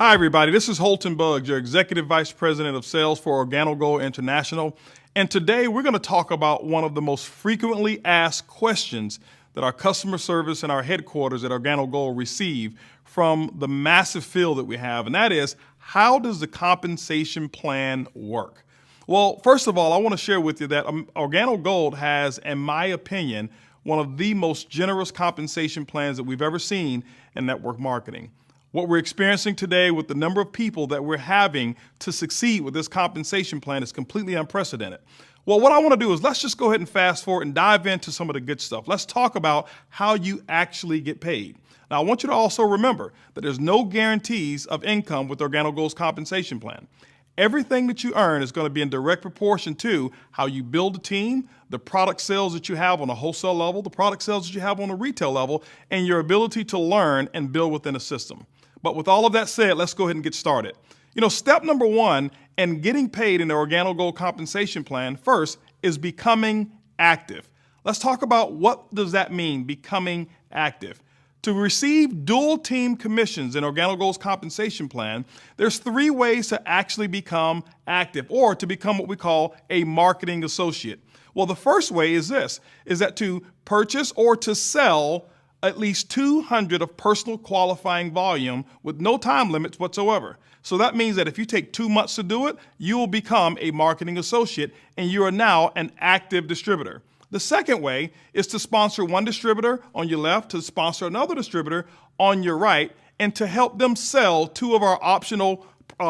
Hi, everybody. This is Holton Buggs, your Executive Vice President of Sales for Organo Gold International. And today we're going to talk about one of the most frequently asked questions that our customer service and our headquarters at Organo Gold receive from the massive field that we have. And that is, how does the compensation plan work? Well, first of all, I want to share with you that Organo Gold has, in my opinion, one of the most generous compensation plans that we've ever seen in network marketing. What we're experiencing today with the number of people that we're having to succeed with this compensation plan is completely unprecedented. Well, what I want to do is let's just go ahead and fast forward and dive into some of the good stuff. Let's talk about how you actually get paid. Now, I want you to also remember that there's no guarantees of income with Organo Gold's compensation plan. Everything that you earn is going to be in direct proportion to how you build a team, the product sales that you have on a wholesale level, the product sales that you have on a retail level, and your ability to learn and build within a system. But with all of that said, let's go ahead and get started. Step number one in getting paid in the Organo Gold compensation plan first is becoming active. Let's talk about what does that mean, becoming active. To receive dual team commissions in Organo Gold's compensation plan, there's 3 ways to actually become active or to become what we call a marketing associate. Well, the first way is this, is that to purchase or to sell at least 200 of personal qualifying volume with no time limits whatsoever. So that means that if you take 2 months to do it, you will become a marketing associate and you are now an active distributor. The second way is to sponsor one distributor on your left, to sponsor another distributor on your right, and to help them sell 2 of our optional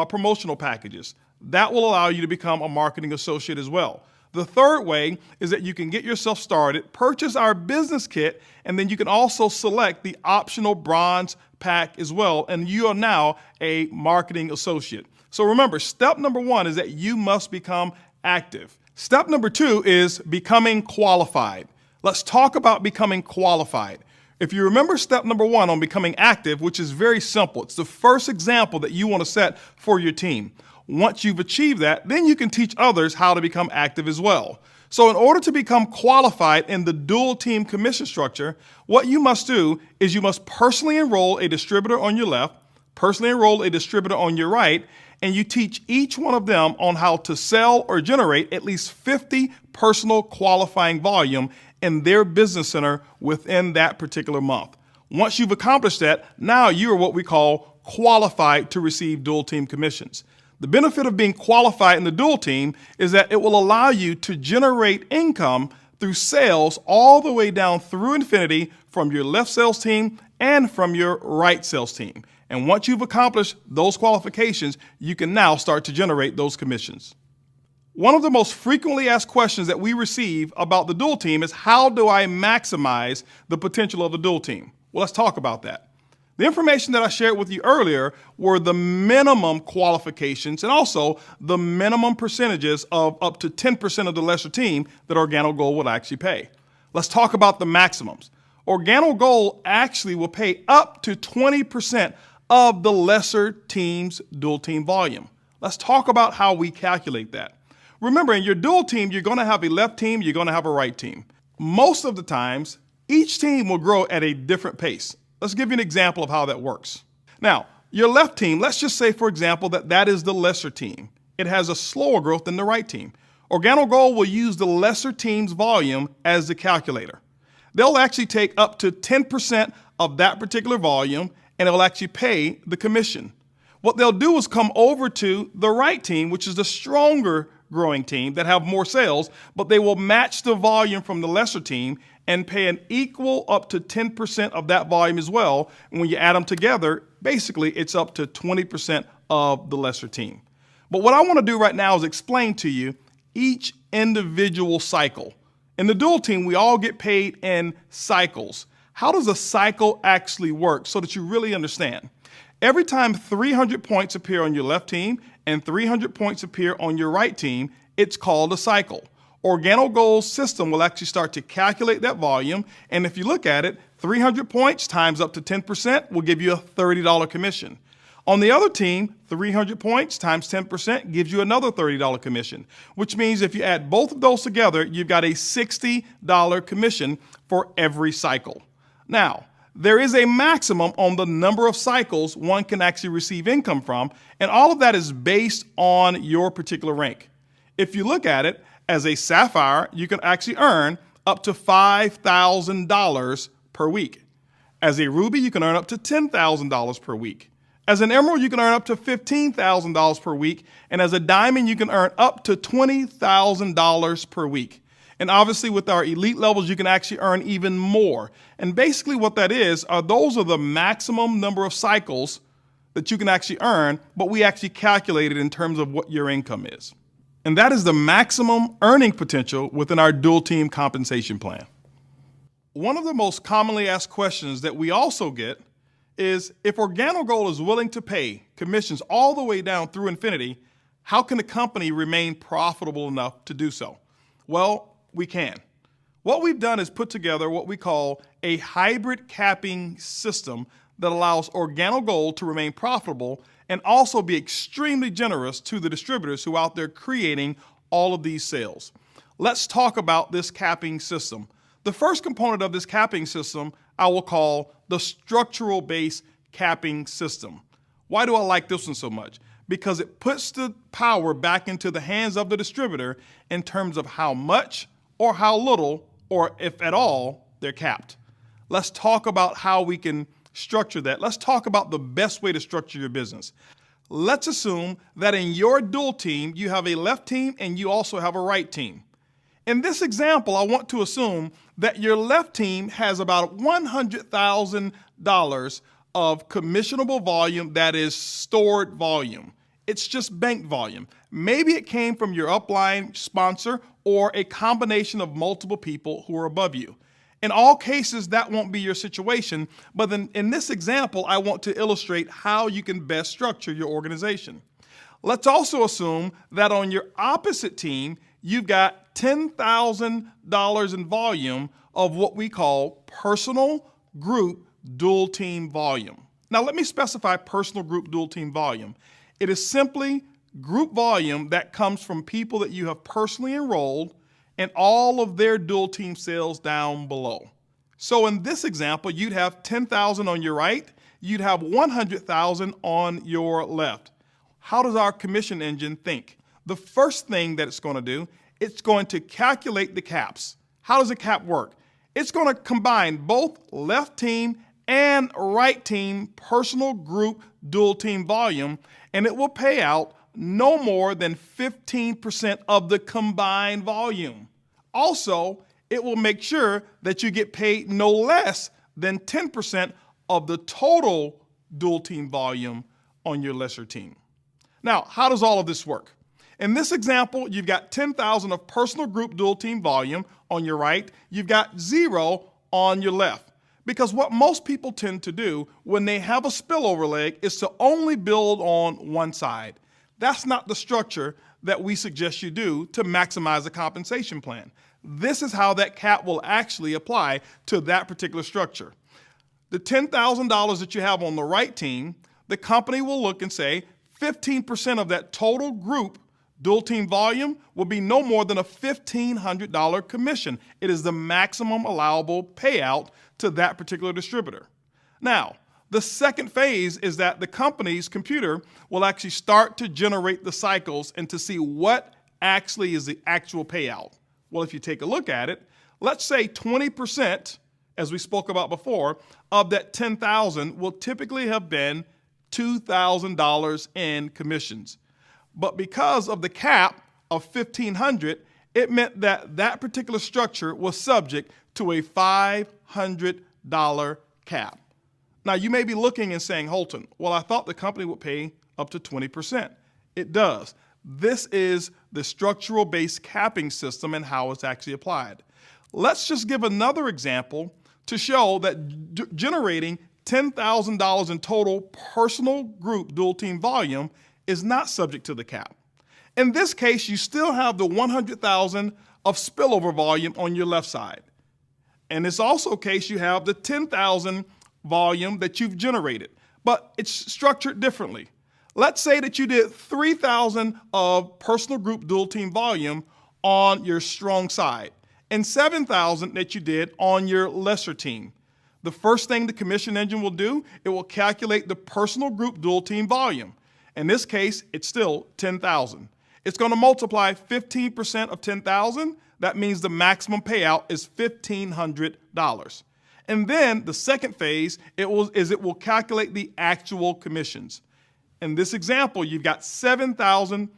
promotional packages. That will allow you to become a marketing associate as well. The third way is that you can get yourself started, purchase our business kit, and then you can also select the optional bronze pack as well, and you are now a marketing associate. So remember, step number 1 is that you must become active. Step number 2 is becoming qualified. Let's talk about becoming qualified. If you remember step number 1 on becoming active, which is very simple, it's the first example that you want to set for your team. Once you've achieved that, then you can teach others how to become active as well. So in order to become qualified in the dual team commission structure, what you must do is you must personally enroll a distributor on your left, personally enroll a distributor on your right, and you teach each one of them on how to sell or generate at least 50 personal qualifying volume in their business center within that particular month. Once you've accomplished that, now you are what we call qualified to receive dual team commissions. The benefit of being qualified in the dual team is that it will allow you to generate income through sales all the way down through infinity from your left sales team and from your right sales team. And once you've accomplished those qualifications, you can now start to generate those commissions. One of the most frequently asked questions that we receive about the dual team is, how do I maximize the potential of the dual team? Well, let's talk about that. The information that I shared with you earlier were the minimum qualifications and also the minimum percentages of up to 10% of the lesser team that Organo Gold will actually pay. Let's talk about the maximums. Organo Gold actually will pay up to 20% of the lesser team's dual team volume. Let's talk about how we calculate that. Remember, in your dual team, you're going to have a left team, you're going to have a right team. Most of the times, each team will grow at a different pace. Let's give you an example of how that works. Now, your left team, let's just say, for example, that is the lesser team. It has a slower growth than the right team. Organo Gold will use the lesser team's volume as the calculator. They'll actually take up to 10% of that particular volume, and it will actually pay the commission. What they'll do is come over to the right team, which is the stronger growing team that have more sales, but they will match the volume from the lesser team and pay an equal up to 10% of that volume as well. And when you add them together, basically it's up to 20% of the lesser team. But what I want to do right now is explain to you each individual cycle. In the dual team, we all get paid in cycles. How does a cycle actually work so that you really understand? Every time 300 points appear on your left team and 300 points appear on your right team, it's called a cycle. Organo Gold's system will actually start to calculate that volume, and if you look at it, 300 points times up to 10% will give you a $30 commission. On the other team, 300 points times 10% gives you another $30 commission, which means if you add both of those together, you've got a $60 commission for every cycle. Now, There is a maximum on the number of cycles one can actually receive income from, and all of that is based on your particular rank. If you look at it, as a sapphire, you can actually earn up to $5,000 per week. As a ruby, you can earn up to $10,000 per week. As an emerald, you can earn up to $15,000 per week. And as a diamond, you can earn up to $20,000 per week. And obviously with our elite levels, you can actually earn even more. And basically what that is, those are the maximum number of cycles that you can actually earn, but we actually calculate it in terms of what your income is. And that is the maximum earning potential within our dual team compensation plan. One of the most commonly asked questions that we also get is, if Organo Gold is willing to pay commissions all the way down through infinity, how can the company remain profitable enough to do so? Well, we can. What we've done is put together what we call a hybrid capping system that allows Organo Gold to remain profitable and also be extremely generous to the distributors who are out there creating all of these sales. Let's talk about this capping system. The first component of this capping system I will call the structural base capping system. Why do I like this one so much? Because it puts the power back into the hands of the distributor in terms of how much or how little, or if at all, they're capped. Let's talk about how we can structure that. Let's talk about the best way to structure your business. Let's assume that in your dual team, you have a left team and you also have a right team. In this example, I want to assume that your left team has about $100,000 of commissionable volume that is stored volume. It's just bank volume. Maybe it came from your upline sponsor or a combination of multiple people who are above you. In all cases, that won't be your situation, but then in this example, I want to illustrate how you can best structure your organization. Let's also assume that on your opposite team, you've got $10,000 in volume of what we call personal group dual team volume. Now, let me specify personal group dual team volume. It is simply group volume that comes from people that you have personally enrolled and all of their dual team sales down below. So in this example, you'd have 10,000 on your right, you'd have 100,000 on your left. How does our commission engine think? The first thing that it's going to do, it's going to calculate the caps. How does a cap work? It's going to combine both left team and right team personal group dual team volume, and it will pay out no more than 15% of the combined volume. Also, it will make sure that you get paid no less than 10% of the total dual team volume on your lesser team. Now, how does all of this work? In this example, you've got 10,000 of personal group dual team volume on your right. You've got 0 on your left. Because what most people tend to do when they have a spillover leg is to only build on one side. That's not the structure that we suggest you do to maximize the compensation plan. This is how that cap will actually apply to that particular structure. The $10,000 that you have on the right team, the company will look and say 15% of that total group dual team volume will be no more than a $1,500 commission. It is the maximum allowable payout to that particular distributor. Now, the second phase is that the company's computer will actually start to generate the cycles and to see what actually is the actual payout. Well, if you take a look at it, let's say 20%, as we spoke about before, of that 10,000 will typically have been $2,000 in commissions. But because of the cap of $1,500, it meant that that particular structure was subject to a $500 cap. Now, you may be looking and saying, Holton, well, I thought the company would pay up to 20%. It does. This is the structural based capping system and how it's actually applied. Let's just give another example to show that generating $10,000 in total personal group dual team volume is not subject to the cap. In this case, you still have the 100,000 of spillover volume on your left side. In this also case, you have the 10,000 volume that you've generated, but it's structured differently. Let's say that you did 3,000 of personal group dual team volume on your strong side and 7,000 that you did on your lesser team. The first thing the commission engine will do, it will calculate the personal group dual team volume. In this case, it's still 10,000. It's going to multiply 15% of 10,000. That means the maximum payout is $1,500. And then the second phase, it will calculate the actual commissions. In this example, you've got 7,000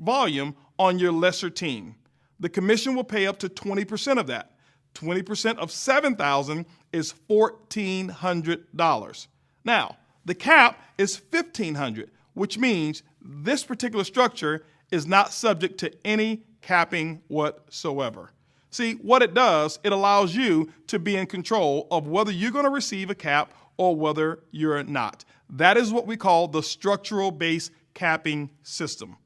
volume on your lesser team. The commission will pay up to 20% of that. 20% of 7,000 is $1,400. Now, the cap is $1,500, which means this particular structure is not subject to any capping whatsoever. See, what it does, it allows you to be in control of whether you're going to receive a cap or whether you're not. That is what we call the structural-based capping system.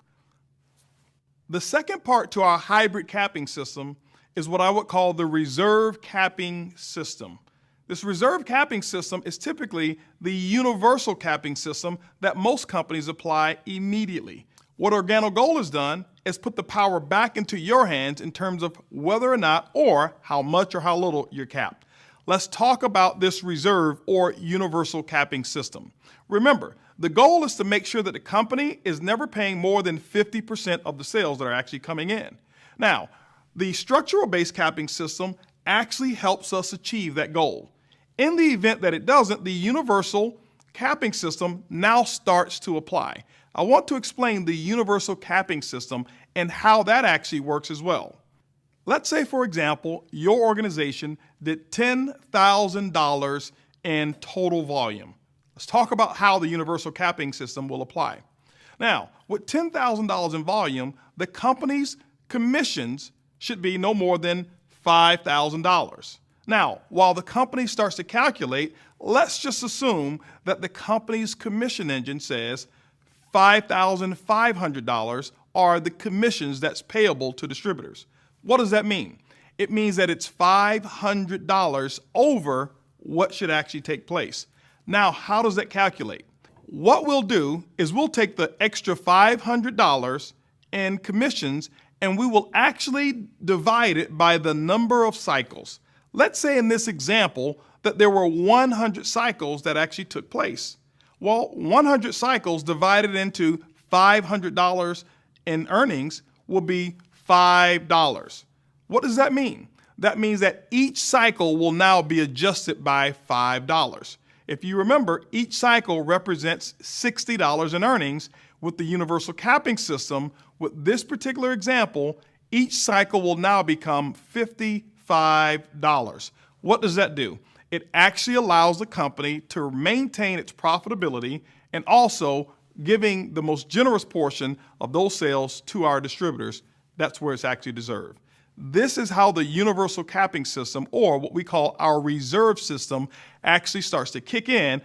The second part to our hybrid capping system is what I would call the reserve capping system. This reserve capping system is typically the universal capping system that most companies apply immediately. What Organo Gold has done is put the power back into your hands in terms of whether or not or how much or how little you're capped. Let's talk about this reserve or universal capping system. Remember, the goal is to make sure that the company is never paying more than 50% of the sales that are actually coming in. Now, the structural-based capping system actually helps us achieve that goal. In the event that it doesn't, the universal capping system now starts to apply. I want to explain the universal capping system and how that actually works as well. Let's say, for example, your organization did $10,000 in total volume. Let's talk about how the universal capping system will apply. Now, with $10,000 in volume, the company's commissions should be no more than $5,000. Now, while the company starts to calculate, let's just assume that the company's commission engine says $5,500 are the commissions that's payable to distributors. What does that mean? It means that it's $500 over what should actually take place. Now, how does that calculate? What we'll do is we'll take the extra $500 in commissions and we will actually divide it by the number of cycles. Let's say in this example that there were 100 cycles that actually took place. Well, 100 cycles divided into $500 in earnings will be $5. What does that mean? That means that each cycle will now be adjusted by $5. If you remember, each cycle represents $60 in earnings. With the universal capping system, with this particular example, each cycle will now become $55. What does that do? It actually allows the company to maintain its profitability and also giving the most generous portion of those sales to our distributors. That's where it's actually deserved. This is how the universal capping system, or what we call our reserve system, actually starts to kick in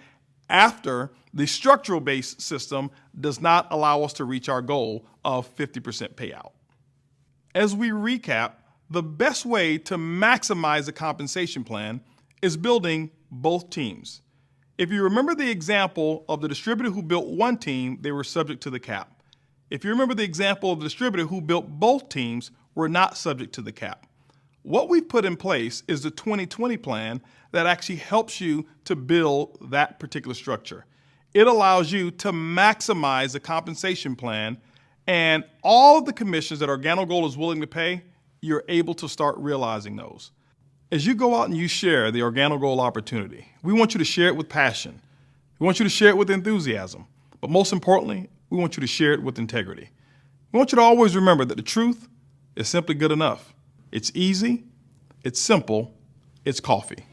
after the structural-based system does not allow us to reach our goal of 50% payout. As we recap, the best way to maximize the compensation plan is building both teams. If you remember the example of the distributor who built one team, they were subject to the cap. If you remember the example of the distributor who built both teams, were not subject to the cap. What we've put in place is the 2020 plan that actually helps you to build that particular structure. It allows you to maximize the compensation plan, and all of the commissions that Organo Gold is willing to pay, you're able to start realizing those. As you go out and you share the Organo Gold opportunity, we want you to share it with passion. We want you to share it with enthusiasm. But most importantly, we want you to share it with integrity. We want you to always remember that the truth is simply good enough. It's easy, it's simple, it's coffee.